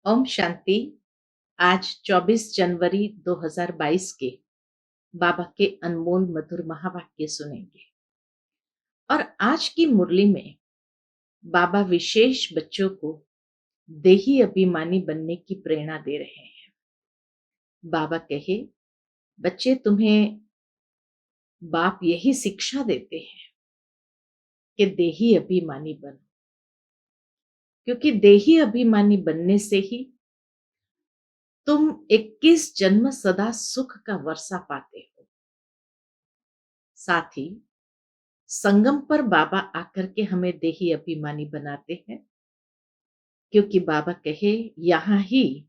ओम शांति। आज 24 जनवरी 2022 के बाबा के अनमोल मधुर महावाक्य सुनेंगे। और आज की मुरली में बाबा विशेष बच्चों को देही अभिमानी बनने की प्रेरणा दे रहे हैं। बाबा कहे, बच्चे तुम्हें बाप यही शिक्षा देते हैं कि देही अभिमानी बनो, क्योंकि देही अभिमानी बनने से ही तुम 21 जन्म सदा सुख का वर्षा पाते हो। साथ ही संगम पर बाबा आकर के हमें देही अभिमानी बनाते हैं, क्योंकि बाबा कहे यहाँ ही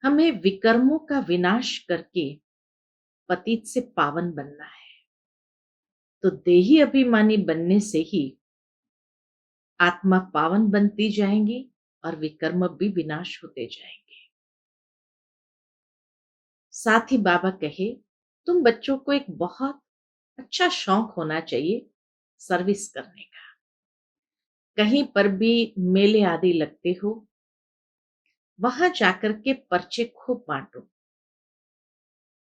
हमें विकर्मों का विनाश करके पतित से पावन बनना है। तो देही अभिमानी बनने से ही आत्मा पावन बनती जाएंगी और विकर्म भी विनाश होते जाएंगे। साथ ही बाबा कहे, तुम बच्चों को एक बहुत अच्छा शौक होना चाहिए सर्विस करने का। कहीं पर भी मेले आदि लगते हो, वहां जाकर के पर्चे खूब बांटो,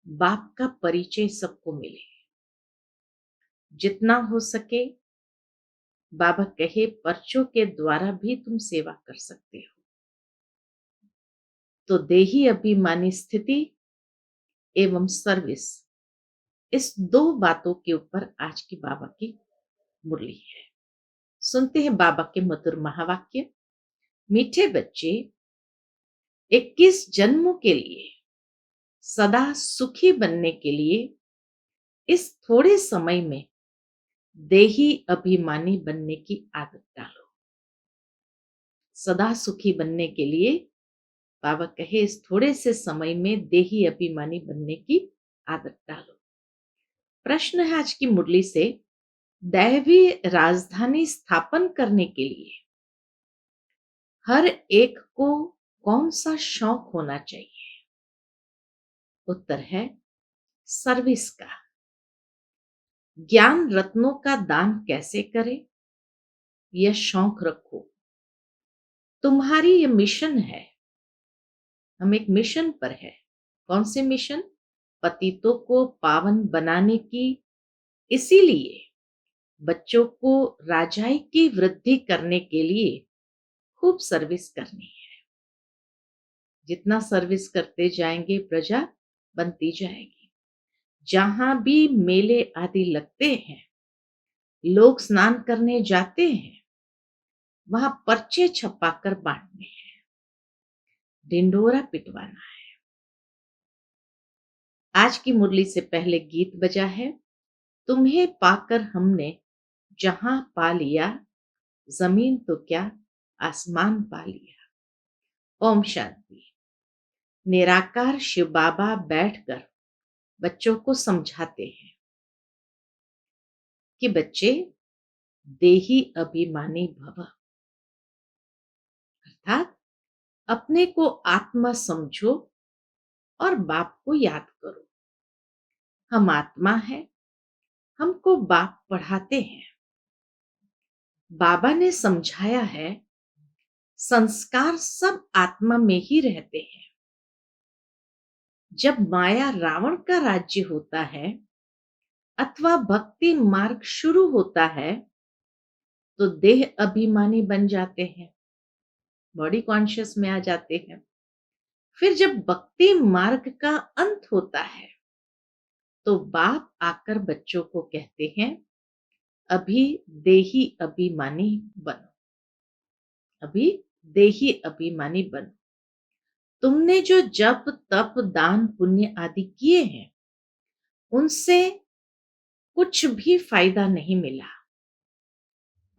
बाप का परिचय सबको मिले। जितना हो सके बाबा कहे पर्चों के द्वारा भी तुम सेवा कर सकते हो। तो देही अभिमानी स्थिति एवं सर्विस, इस दो बातों के ऊपर आज की बाबा की मुरली है। सुनते हैं बाबा के मधुर महावाक्य। मीठे बच्चे, 21 जन्मों के लिए सदा सुखी बनने के लिए इस थोड़े समय में देही अभिमानी बनने की आदत डालो। सदा सुखी बनने के लिए बाबा कहे इस थोड़े से समय में देही अभिमानी बनने की आदत डालो। प्रश्न है आज की मुरली से, दैवी राजधानी स्थापन करने के लिए हर एक को कौन सा शौक होना चाहिए? उत्तर है सर्विस का। ज्ञान रत्नों का दान कैसे करें, यह शौक रखो। तुम्हारी ये मिशन है। हम एक मिशन पर है। कौन से मिशन? पतितों को पावन बनाने की। इसीलिए बच्चों को राजाई की वृद्धि करने के लिए खूब सर्विस करनी है। जितना सर्विस करते जाएंगे प्रजा बनती जाएगी। जहां भी मेले आदि लगते हैं, लोग स्नान करने जाते हैं, वहां पर्चे छपाकर बांटने हैं, ढिंढोरा पिटवाना है। आज की मुरली से पहले गीत बजा है, तुम्हें पाकर हमने जहां पा लिया, जमीन तो क्या आसमान पा लिया। ओम शांति। निराकार शिव बाबा बैठकर बच्चों को समझाते हैं कि बच्चे देही अभिमानी भव, अर्थात अपने को आत्मा समझो और बाप को याद करो। हम आत्मा है, हमको बाप पढ़ाते हैं। बाबा ने समझाया है संस्कार सब आत्मा में ही रहते हैं। जब माया रावण का राज्य होता है अथवा भक्ति मार्ग शुरू होता है तो देह अभिमानी बन जाते हैं, बॉडी कॉन्शियस में आ जाते हैं। फिर जब भक्ति मार्ग का अंत होता है तो बाप आकर बच्चों को कहते हैं अभी देही अभिमानी बनो, अभी देही अभिमानी बनो। तुमने जो जप तप दान पुण्य आदि किए हैं उनसे कुछ भी फायदा नहीं मिला।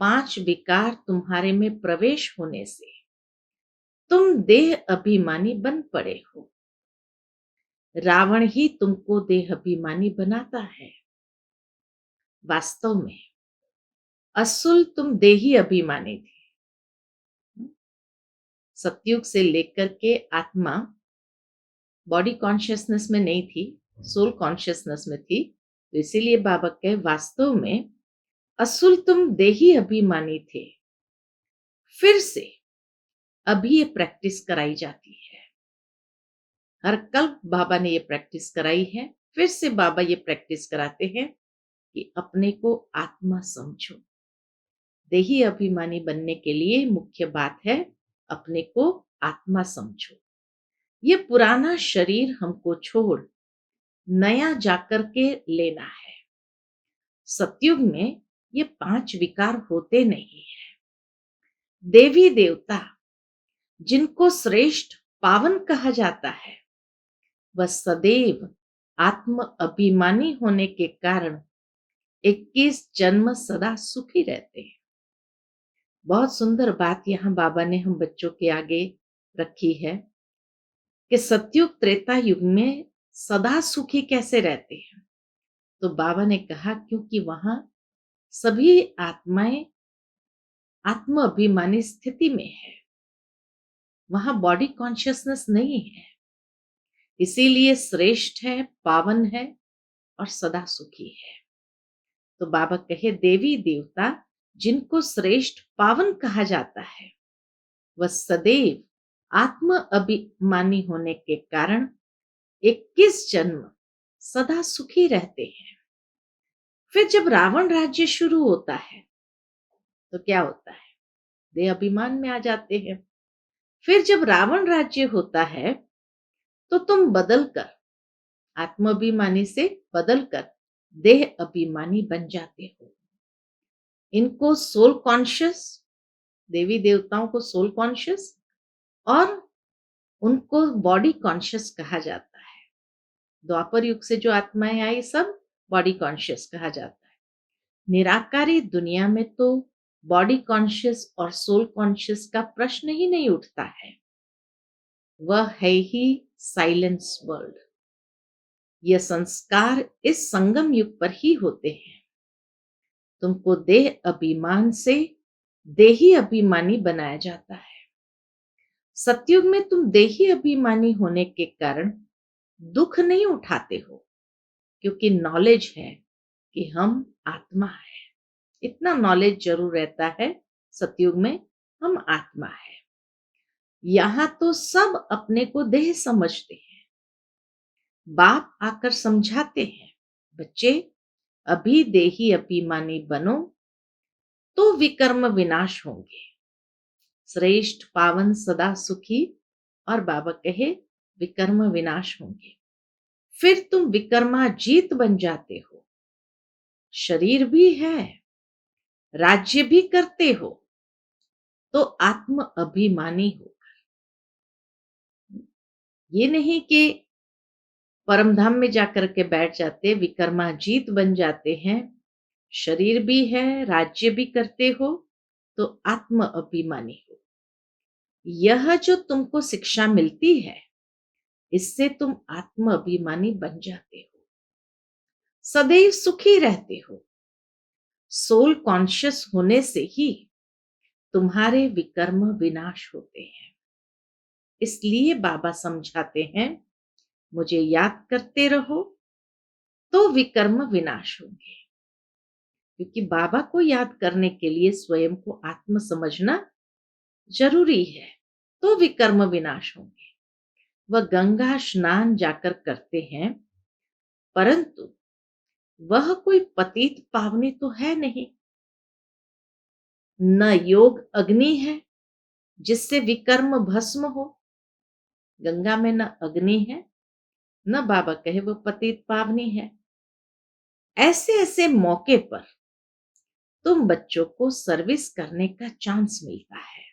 5 विकार तुम्हारे में प्रवेश होने से तुम देह अभिमानी बन पड़े हो। रावण ही तुमको देह अभिमानी बनाता है। वास्तव में असुल तुम देही अभिमानी थे। सतयुग से लेकर के आत्मा बॉडी कॉन्शियसनेस में नहीं थी, सोल कॉन्शियसनेस में थी। तो इसीलिए बाबा कहे वास्तव में असुल तुम देही अभिमानी थे। फिर से अभी ये प्रैक्टिस कराई जाती है। हर कल बाबा ने ये प्रैक्टिस कराई है, फिर से बाबा ये प्रैक्टिस कराते हैं कि अपने को आत्मा समझो। देही अभिमानी बनने के लिए मुख्य बात है अपने को आत्मा समझो। ये पुराना शरीर हमको छोड़ नया जाकर के लेना है। सतयुग में ये 5 विकार होते नहीं है। देवी देवता जिनको श्रेष्ठ पावन कहा जाता है, वह सदैव आत्म अभिमानी होने के कारण 21 जन्म सदा सुखी रहते हैं। बहुत सुंदर बात यहाँ बाबा ने हम बच्चों के आगे रखी है कि सतयुग त्रेता युग में सदा सुखी कैसे रहते हैं। तो बाबा ने कहा क्योंकि वहां सभी आत्माएं आत्म अभिमानी स्थिति में है, वहां बॉडी कॉन्शियसनेस नहीं है, इसीलिए श्रेष्ठ है, पावन है और सदा सुखी है। तो बाबा कहे देवी देवता जिनको श्रेष्ठ पावन कहा जाता है, वह सदैव आत्म अभिमानी होने के कारण 21 जन्म सदा सुखी रहते हैं। फिर जब रावण राज्य शुरू होता है तो क्या होता है, देह अभिमान में आ जाते हैं। फिर जब रावण राज्य होता है तो तुम बदलकर आत्माभिमानी से बदलकर देह अभिमानी बन जाते हो। इनको सोल कॉन्शियस, देवी देवताओं को सोल कॉन्शियस और उनको बॉडी कॉन्शियस कहा जाता है। द्वापर युग से जो आत्माएं आई सब बॉडी कॉन्शियस कहा जाता है। निराकारी दुनिया में तो बॉडी कॉन्शियस और सोल कॉन्शियस का प्रश्न ही नहीं उठता है। वह है ही साइलेंस वर्ल्ड। यह संस्कार इस संगम युग पर ही होते हैं। तुमको देह अभिमान से देही अभिमानी बनाया जाता है। सतयुग में तुम देही अभिमानी होने के कारण दुख नहीं उठाते हो, क्योंकि नॉलेज है कि हम आत्मा है। इतना नॉलेज जरूर रहता है सतयुग में, हम आत्मा है। यहां तो सब अपने को देह समझते हैं। बाप आकर समझाते हैं, बच्चे अभी देही अभिमानी बनो तो विकर्म विनाश होंगे। श्रेष्ठ पावन सदा सुखी, और बाबा कहे विकर्म विनाश होंगे। फिर तुम विकर्माजीत बन जाते हो। शरीर भी है, राज्य भी करते हो, तो आत्म अभिमानी हो। ये नहीं कि परमधाम में जाकर के बैठ जाते, विकर्माजीत बन जाते हैं। शरीर भी है, राज्य भी करते हो, तो आत्म अभिमानी हो। यह जो तुमको शिक्षा मिलती है, इससे तुम आत्म अभिमानी बन जाते हो, सदैव सुखी रहते हो। सोल कॉन्शियस होने से ही तुम्हारे विकर्म विनाश होते हैं। इसलिए बाबा समझाते हैं, मुझे याद करते रहो तो विकर्म विनाश होंगे। क्योंकि बाबा को याद करने के लिए स्वयं को आत्म समझना जरूरी है, तो विकर्म विनाश होंगे। वह गंगा स्नान जाकर करते हैं, परंतु वह कोई पतित पावनी तो है नहीं। न योग अग्नि है जिससे विकर्म भस्म हो। गंगा में न अग्नि है, न बाबा कहे वो पतित पावनी है। ऐसे ऐसे मौके पर तुम बच्चों को सर्विस करने का चांस मिलता है।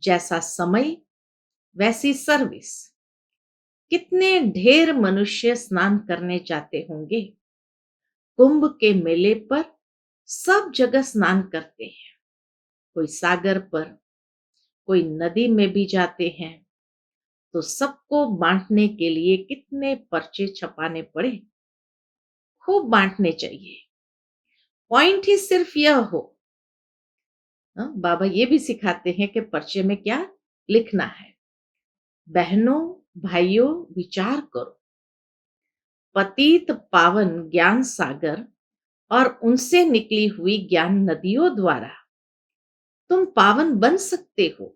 जैसा समय वैसी सर्विस। कितने ढेर मनुष्य स्नान करने जाते होंगे। कुंभ के मेले पर सब जगह स्नान करते हैं। कोई सागर पर, कोई नदी में भी जाते हैं। तो सबको बांटने के लिए कितने पर्चे छपाने पड़े। खूब बांटने चाहिए। पॉइंट ही सिर्फ यह हो, बाबा ये भी सिखाते हैं कि पर्चे में क्या लिखना है। बहनों भाइयों विचार करो, पतित पावन ज्ञान सागर और उनसे निकली हुई ज्ञान नदियों द्वारा तुम पावन बन सकते हो।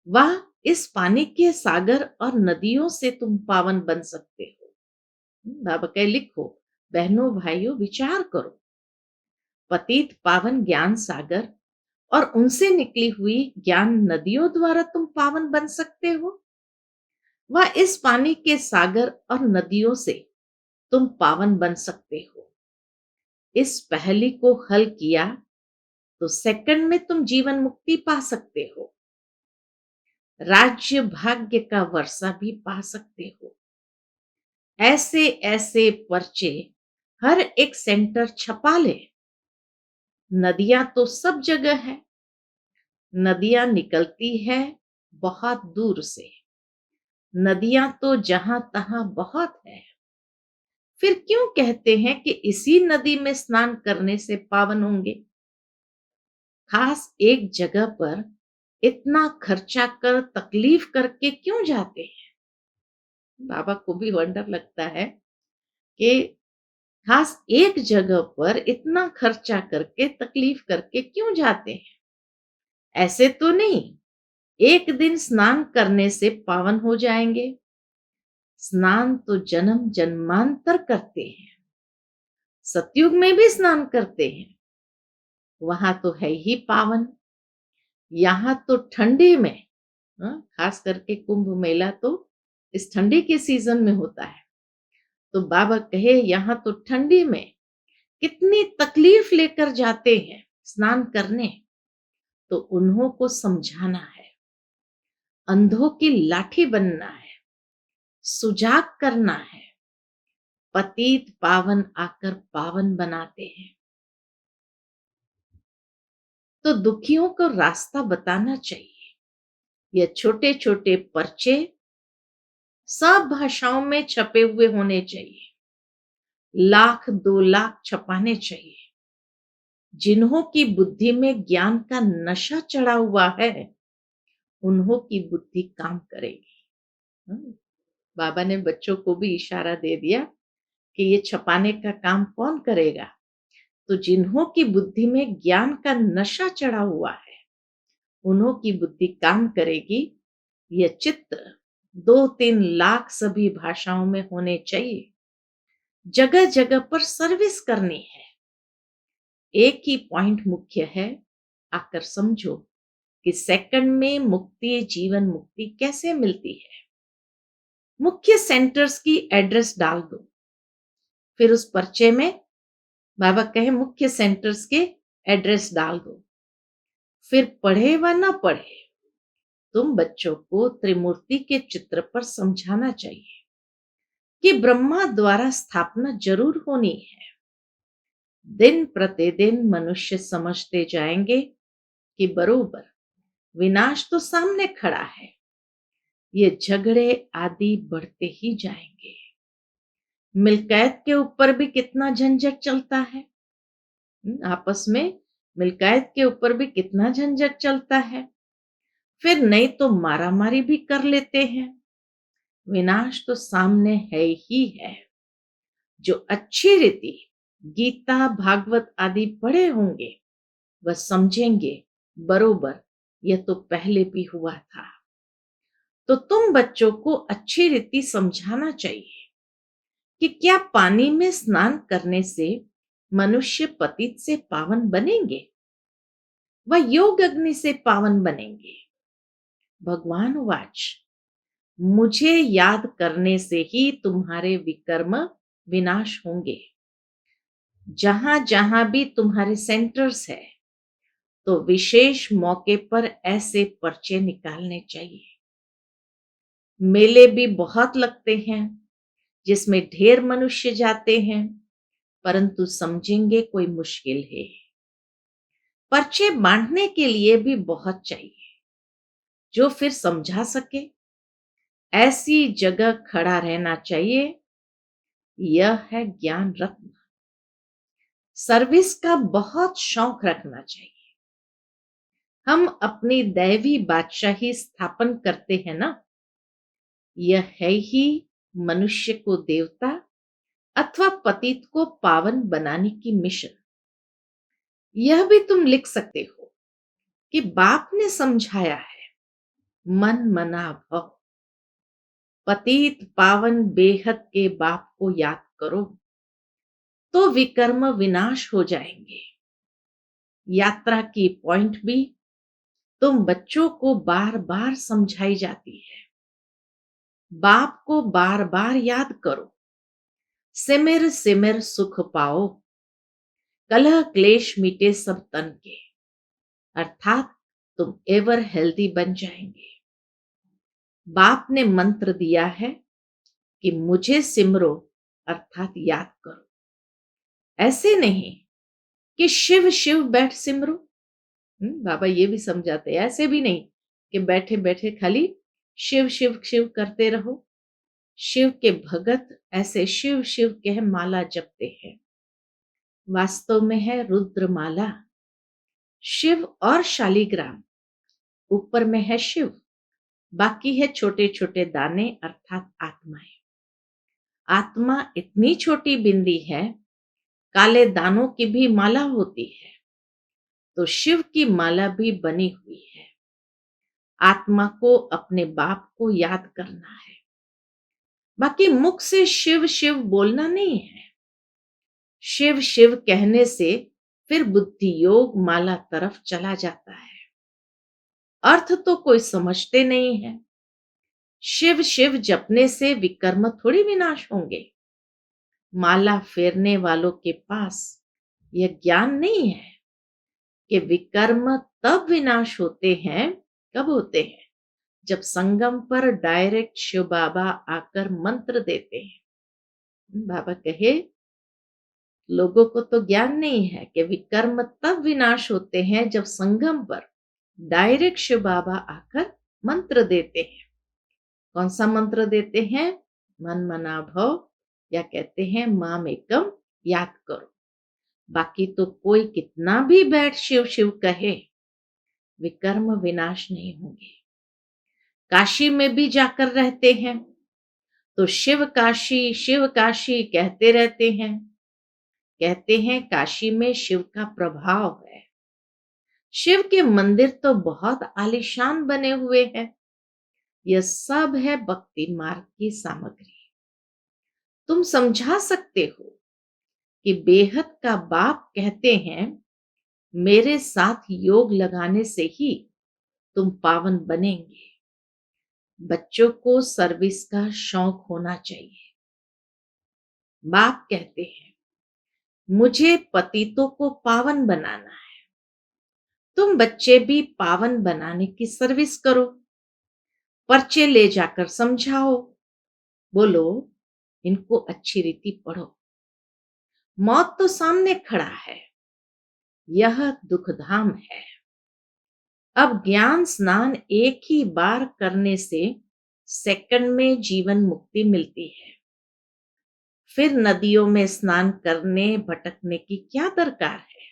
वह इस पानी के सागर और नदियों से तुम पावन बन सकते हो। बाबा कहे लिखो, बहनों भाइयों विचार करो। पतित पावन ज्ञान सागर और उनसे निकली हुई ज्ञान नदियों द्वारा तुम पावन बन सकते हो। वह इस पानी के सागर और नदियों से तुम पावन बन सकते हो। इस पहेली को हल किया तो सेकंड में तुम जीवन मुक्ति पा सकते हो। राज्य भाग्य का वर्षा भी पा सकते हो। ऐसे ऐसे पर्चे हर एक सेंटर छपा ले। नदियां तो सब जगह है। नदियां निकलती है बहुत दूर से। नदियां तो जहां तहां बहुत है। फिर क्यों कहते हैं कि इसी नदी में स्नान करने से पावन होंगे? खास एक जगह पर इतना खर्चा कर तकलीफ करके क्यों जाते हैं? बाबा को भी वंडर लगता है कि खास एक जगह पर इतना खर्चा करके तकलीफ करके क्यों जाते हैं? ऐसे तो नहीं एक दिन स्नान करने से पावन हो जाएंगे। स्नान तो जन्म जन्मांतर करते हैं। सतयुग में भी स्नान करते हैं, वहां तो है ही पावन। यहाँ तो ठंडी में, खास करके कुंभ मेला तो इस ठंडी के सीजन में होता है। तो बाबा कहे यहाँ तो ठंडी में कितनी तकलीफ लेकर जाते हैं स्नान करने, तो उन्हों को समझाना है। अंधों की लाठी बनना है, सुजाग करना है। पतित पावन आकर पावन बनाते हैं। तो दुखियों को रास्ता बताना चाहिए। ये छोटे छोटे पर्चे सब भाषाओं में छपे हुए होने चाहिए। 1,00,000 2,00,000 छपाने चाहिए। जिन्हों की बुद्धि में ज्ञान का नशा चढ़ा हुआ है, उन्हों की बुद्धि काम करेगी। बाबा ने बच्चों को भी इशारा दे दिया कि ये छपाने का काम कौन करेगा? तो जिन्हों की बुद्धि में ज्ञान का नशा चढ़ा हुआ है, उन्हों की बुद्धि काम करेगी। यह चित्र 2-3 लाख सभी भाषाओं में होने चाहिए। जगह जगह पर सर्विस करनी है। एक ही पॉइंट मुख्य है, आकर समझो कि सेकंड में मुक्ति, जीवन मुक्ति कैसे मिलती है। मुख्य सेंटर्स की एड्रेस डाल दो। फिर उस पर्चे में बाबा कहे मुख्य सेंटर्स के एड्रेस डाल दो। फिर पढ़े व ना पढ़े, तुम बच्चों को त्रिमूर्ति के चित्र पर समझाना चाहिए कि ब्रह्मा द्वारा स्थापना जरूर होनी है। दिन प्रतिदिन मनुष्य समझते जाएंगे कि बरोबर विनाश तो सामने खड़ा है। ये झगड़े आदि बढ़ते ही जाएंगे। मिल्कियत के ऊपर भी कितना झंझट चलता है। आपस में मिल्कियत के ऊपर भी कितना झंझट चलता है। फिर नहीं तो मारामारी भी कर लेते हैं। विनाश तो सामने है ही है। जो अच्छी रीति गीता भागवत आदि पढ़े होंगे वह समझेंगे बरोबर यह तो पहले भी हुआ था। तो तुम बच्चों को अच्छी रीति समझाना चाहिए कि क्या पानी में स्नान करने से मनुष्य पतित से पावन बनेंगे, वह योग अग्नि से पावन बनेंगे। भगवान वाच, मुझे याद करने से ही तुम्हारे विकर्म विनाश होंगे। जहां जहां भी तुम्हारे सेंटर्स है, तो विशेष मौके पर ऐसे पर्चे निकालने चाहिए। मेले भी बहुत लगते हैं जिसमें ढेर मनुष्य जाते हैं, परंतु समझेंगे कोई मुश्किल है। पर्चे बांटने के लिए भी बहुत चाहिए जो फिर समझा सके। ऐसी जगह खड़ा रहना चाहिए। यह है ज्ञान रत्न। सर्विस का बहुत शौक रखना चाहिए। हम अपनी दैवी बादशाही स्थापन करते हैं ना, यह है ही मनुष्य को देवता अथवा पतित को पावन बनाने की मिशन। यह भी तुम लिख सकते हो कि बाप ने समझाया है, मन मना भव। पतित पावन बेहद के बाप को याद करो तो विकर्म विनाश हो जाएंगे। यात्रा की पॉइंट भी तुम बच्चों को बार बार समझाई जाती है। बाप को बार बार याद करो, सिमिर सिमिर सुख पाओ, कलह क्लेश मिटे सब तन के। अर्थात तुम एवर हेल्दी बन जाएंगे। बाप ने मंत्र दिया है कि मुझे सिमरो, अर्थात याद करो। ऐसे नहीं कि शिव शिव बैठ सिमरो। बाबा ये भी समझाते हैं, ऐसे भी नहीं कि बैठे बैठे खाली शिव शिव शिव करते रहो। शिव के भगत ऐसे शिव शिव कह माला जपते हैं, वास्तव में है रुद्र माला। शिव और शालीग्राम, ऊपर में है शिव, बाकी है छोटे छोटे दाने अर्थात आत्माएं। आत्मा इतनी छोटी बिंदी है, काले दानों की भी माला होती है, तो शिव की माला भी बनी हुई है। आत्मा को अपने बाप को याद करना है, बाकी मुख से शिव शिव बोलना नहीं है। शिव शिव कहने से फिर बुद्धि योग माला तरफ चला जाता है। अर्थ तो कोई समझते नहीं है। शिव शिव जपने से विकर्म थोड़ी विनाश होंगे। माला फेरने वालों के पास यह ज्ञान नहीं है कि विकर्म तब विनाश होते हैं, कब होते हैं, जब संगम पर डायरेक्ट शिव बाबा आकर मंत्र देते हैं। बाबा कहे लोगों को तो ज्ञान नहीं है कि विकर्म तब विनाश होते हैं जब संगम पर डायरेक्ट शिव बाबा आकर मंत्र देते हैं। कौन सा मंत्र देते हैं? मन मना भव, या कहते हैं माम एकम याद करो। बाकी तो कोई कितना भी बैठ शिव शिव कहे, विकर्म विनाश नहीं होंगे। काशी में भी जाकर रहते हैं तो शिव काशी कहते रहते हैं। कहते हैं काशी में शिव का प्रभाव है। शिव के मंदिर तो बहुत आलीशान बने हुए हैं। यह सब है भक्ति मार्ग की सामग्री। तुम समझा सकते हो कि बेहद का बाप कहते हैं मेरे साथ योग लगाने से ही तुम पावन बनेंगे। बच्चों को सर्विस का शौक होना चाहिए। बाप कहते हैं मुझे पतितों को पावन बनाना है। तुम बच्चे भी पावन बनाने की सर्विस करो। पर्चे ले जाकर समझाओ, बोलो इनको अच्छी रीति पढ़ो। मौत तो सामने खड़ा है, यह दुखधाम है। अब ज्ञान स्नान एक ही बार करने से सेकंड में जीवन मुक्ति मिलती है। फिर नदियों में स्नान करने भटकने की क्या दरकार है?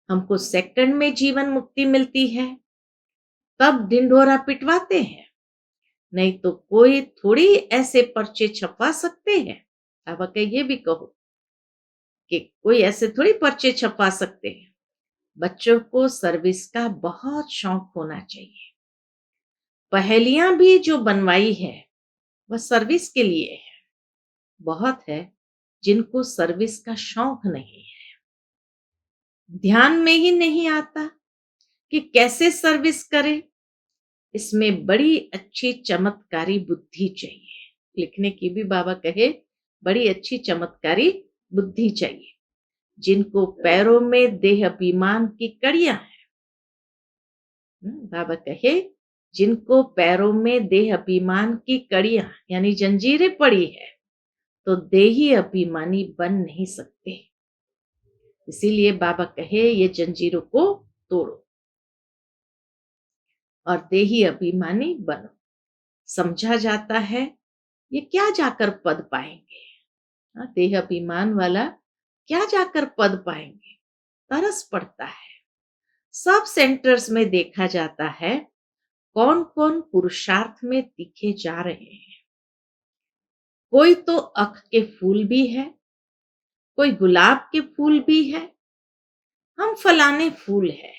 हमको सेकंड में जीवन मुक्ति मिलती है, तब ढिंढोरा पिटवाते हैं। नहीं तो कोई थोड़ी ऐसे पर्चे छपवा सकते हैं। अब अगर ये भी कहो कि कोई ऐसे थोड़ी पर्चे छपवा सकते हैं। बच्चों को सर्विस का बहुत शौक होना चाहिए। पहेलियां भी जो बनवाई है वह सर्विस के लिए है। बहुत है जिनको सर्विस का शौक नहीं है। ध्यान में ही नहीं आता कि कैसे सर्विस करें। इसमें बड़ी अच्छी चमत्कारी बुद्धि चाहिए। लिखने की भी बाबा कहे बड़ी अच्छी चमत्कारी बुद्धि चाहिए। जिनको पैरों में देह अभिमान की कड़ियां हैं, बाबा कहे जिनको पैरों में देह अभिमान की कड़ियां यानी जंजीरें पड़ी है, तो देही अभिमानी बन नहीं सकते। इसीलिए बाबा कहे ये जंजीरों को तोड़ो और देही अभिमानी बनो। समझा जाता है ये क्या जाकर पद पाएंगे। देह अभिमान वाला क्या जाकर पद पाएंगे? तरस पड़ता है। सब सेंटर्स में देखा जाता है कौन कौन पुरुषार्थ में दिखे जा रहे हैं। कोई तो अख के फूल भी है, कोई गुलाब के फूल भी है। हम फलाने फूल है।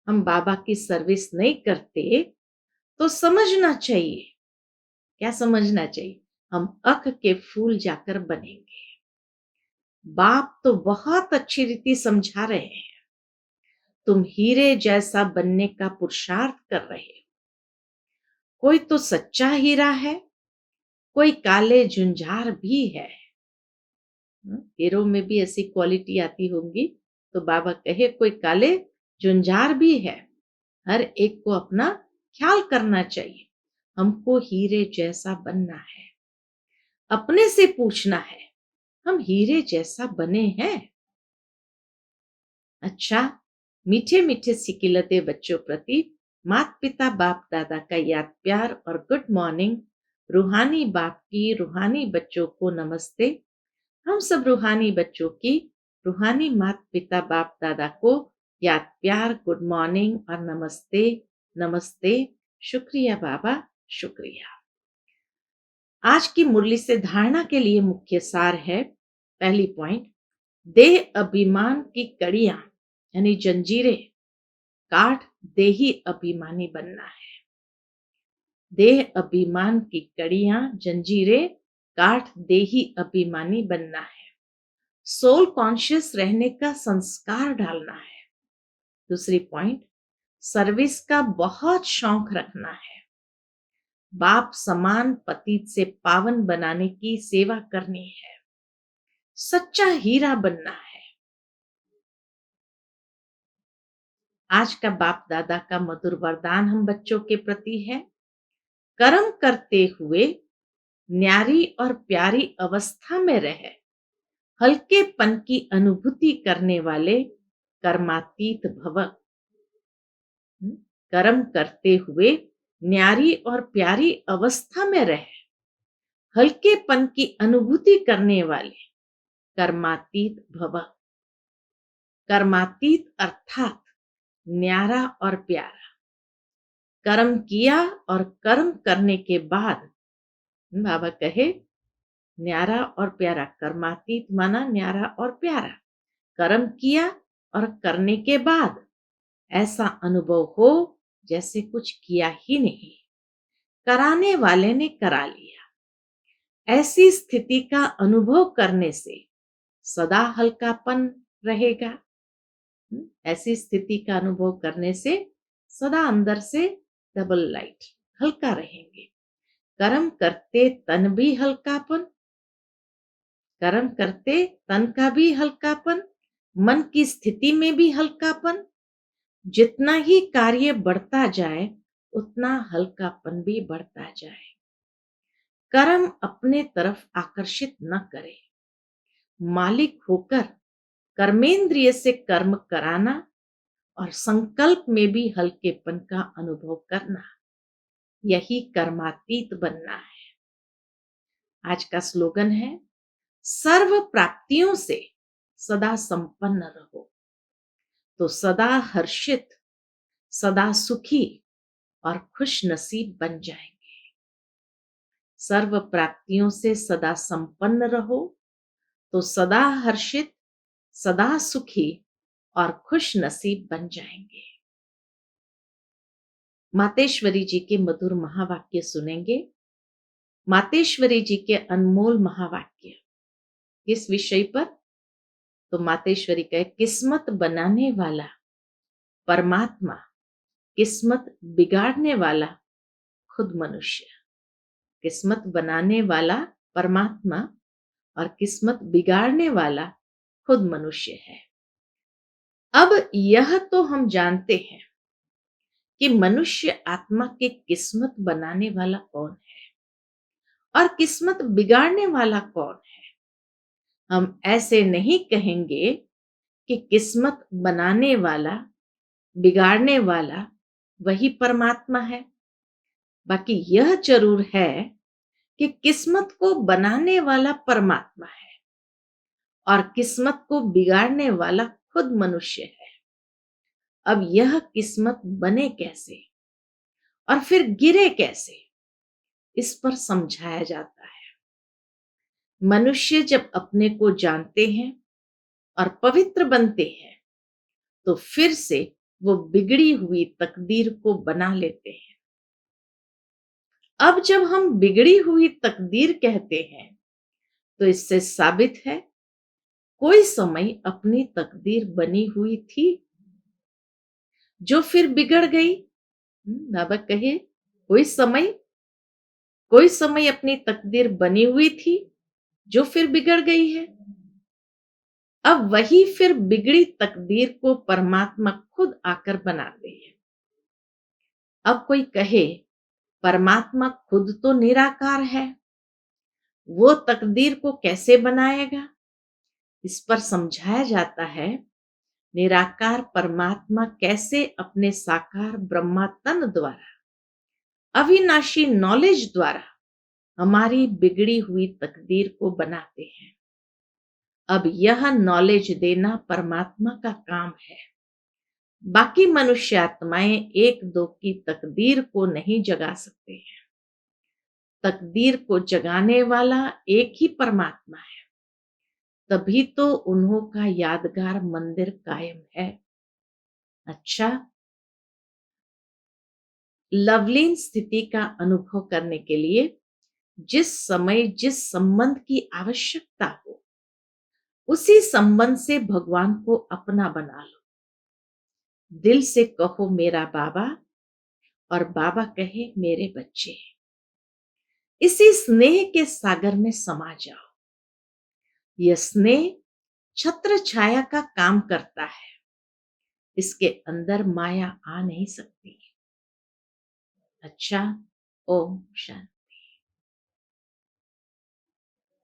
हम बाबा की सर्विस नहीं करते तो समझना चाहिए। क्या समझना चाहिए? हम अक के फूल जाकर बनेंगे। बाप तो बहुत अच्छी रीति समझा रहे हैं। तुम हीरे जैसा बनने का पुरुषार्थ कर रहे हो। कोई तो सच्चा हीरा है, कोई काले झुंझार भी है। हीरो में भी ऐसी क्वालिटी आती होंगी, तो बाबा कहे कोई काले झुंझार भी है। हर एक को अपना ख्याल करना चाहिए। हमको हीरे जैसा बनना है। अपने से पूछना है, हम हीरे जैसा बने हैं? अच्छा, मीठे मीठे सिकिलते बच्चों प्रति माता पिता बाप दादा का याद प्यार और गुड मॉर्निंग। रूहानी बाप की रूहानी बच्चों को नमस्ते। हम सब रूहानी बच्चों की रूहानी माता पिता बाप दादा को याद प्यार गुड मॉर्निंग और नमस्ते। नमस्ते। शुक्रिया बाबा, शुक्रिया। आज की मुरली से धारणा के लिए मुख्य सार है। पहली पॉइंट, देह अभिमान की कड़ियां यानी जंजीरें काट देही अभिमानी बनना है। देह अभिमान की कड़ियां जंजीरें काट देही अभिमानी बनना है। सोल कॉन्शियस रहने का संस्कार डालना है। दूसरी पॉइंट, सर्विस का बहुत शौक रखना है। बाप समान पतित से पावन बनाने की सेवा करनी है। सच्चा हीरा बनना है। आज का बाप दादा का मधुर वरदान हम बच्चों के प्रति है। कर्म करते हुए न्यारी और प्यारी अवस्था में रहे, हल्केपन की अनुभूति करने वाले कर्मातीत भव। कर्म करते हुए न्यारी और प्यारी अवस्था में रहे, हल्केपन की अनुभूति करने वाले कर्मातीत भव। कर्मातीत अर्थात न्यारा और प्यारा। कर्म किया और कर्म करने के बाद बाबा कहे न्यारा और प्यारा। कर्मातीत माना न्यारा और प्यारा। कर्म किया और करने के बाद ऐसा अनुभव हो जैसे कुछ किया ही नहीं, कराने वाले ने करा लिया। ऐसी स्थिति का अनुभव करने से सदा हल्कापन रहेगा। ऐसी स्थिति का अनुभव करने से सदा अंदर से डबल लाइट हल्का रहेंगे। कर्म करते तन भी हल्कापन, कर्म करते तन का भी हल्कापन, मन की स्थिति में भी हल्कापन। जितना ही कार्य बढ़ता जाए उतना हल्कापन भी बढ़ता जाए। कर्म अपने तरफ आकर्षित न करे। मालिक होकर कर्मेंद्रिय से कर्म कराना और संकल्प में भी हल्केपन का अनुभव करना, यही कर्मातीत बनना है। आज का स्लोगन है, सर्व प्राप्तियों से सदा संपन्न रहो तो सदा हर्षित, सदा सुखी और खुश नसीब बन जाएंगे। सर्व प्राप्तियों से सदा संपन्न रहो तो सदा हर्षित, सदा सुखी और खुश नसीब बन जाएंगे। मातेश्वरी जी के मधुर महावाक्य सुनेंगे। मातेश्वरी जी के अनमोल महावाक्य किस विषय पर? तो मातेश्वरी कहे, किस्मत बनाने वाला परमात्मा, किस्मत बिगाड़ने वाला खुद मनुष्य। किस्मत बनाने वाला परमात्मा और किस्मत बिगाड़ने वाला खुद मनुष्य है। अब यह तो हम जानते हैं कि मनुष्य आत्मा के किस्मत बनाने वाला कौन है और किस्मत बिगाड़ने वाला कौन है। हम ऐसे नहीं कहेंगे कि किस्मत बनाने वाला बिगाड़ने वाला वही परमात्मा है। बाकी यह जरूर है कि किस्मत को बनाने वाला परमात्मा है और किस्मत को बिगाड़ने वाला खुद मनुष्य है। अब यह किस्मत बने कैसे और फिर गिरे कैसे, इस पर समझाया जाता है। मनुष्य जब अपने को जानते हैं और पवित्र बनते हैं तो फिर से वो बिगड़ी हुई तकदीर को बना लेते हैं। अब जब हम बिगड़ी हुई तकदीर कहते हैं, तो इससे साबित है कोई समय अपनी तकदीर बनी हुई थी जो फिर बिगड़ गई। बाबा कहे कोई समय अपनी तकदीर बनी हुई थी जो फिर बिगड़ गई है। अब वही फिर बिगड़ी तकदीर को परमात्मा खुद आकर बनाते हैं। अब कोई कहे परमात्मा खुद तो निराकार है, वो तकदीर को कैसे बनाएगा? इस पर समझाया जाता है निराकार परमात्मा कैसे अपने साकार ब्रह्मा तन द्वारा, अविनाशी नॉलेज द्वारा हमारी बिगड़ी हुई तकदीर को बनाते हैं। अब यह नॉलेज देना परमात्मा का काम है। बाकी मनुष्य आत्माएं एक दो की तकदीर को नहीं जगा सकते हैं। तकदीर को जगाने वाला एक ही परमात्मा है, तभी तो उन्हों का यादगार मंदिर कायम है। अच्छा, लवलीन स्थिति का अनुभव करने के लिए जिस समय जिस संबंध की आवश्यकता हो, उसी संबंध से भगवान को अपना बना लो। दिल से कहो मेरा बाबा, और बाबा कहे मेरे बच्चे। इसी स्नेह के सागर में समा जाओ। यह स्नेह छत्र छाया का काम करता है, इसके अंदर माया आ नहीं सकती। अच्छा, ओम शांति।